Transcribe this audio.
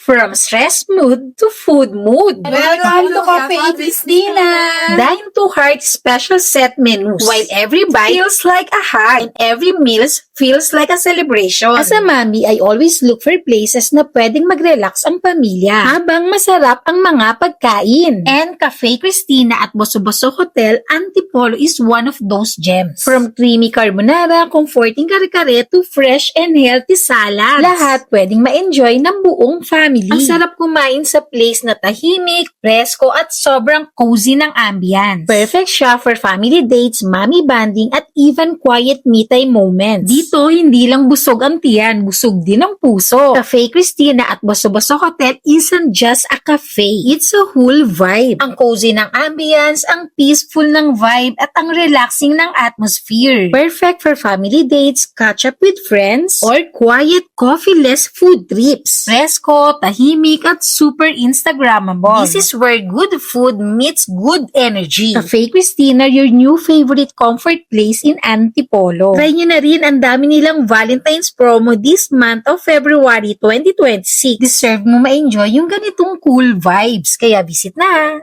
From stress mood to food mood. Welcome to Cafe Cristina! Dine to heart special set menus. While every bite feels like a hug and every meal feels like a celebration. As a mommy, I always look for places na pwedeng mag-relax ang pamilya habang masarap ang mga pagkain. And Cafe Cristina at Boso-Boso Hotel Antipolo is one of those gems. From creamy carbonara, comforting kare-kare to fresh and healthy salads. Lahat pwedeng ma-enjoy ng buong family. Ang sarap kumain sa place na tahimik, presko at sobrang cozy ng ambience. Perfect siya for family dates, mommy bonding at even quiet me-time moments. Dito, hindi lang busog ang tiyan, busog din ang puso. Cafe Cristina at Boso-Boso Hotel isn't just a cafe. It's a whole vibe. Ang cozy ng ambience, ang peaceful ng vibe at ang relaxing ng atmosphere. Perfect for family dates, catch up with friends, or quiet coffee-less food trips. Presko, tahimik at super Instagrammable. This is where good food meets good energy. Cafe Cristina, your new favorite comfort place in Antipolo. Try nyo na rin, ang dami nilang Valentine's promo this month of February 2026. Deserve mo ma-enjoy yung ganitong cool vibes, kaya visit na!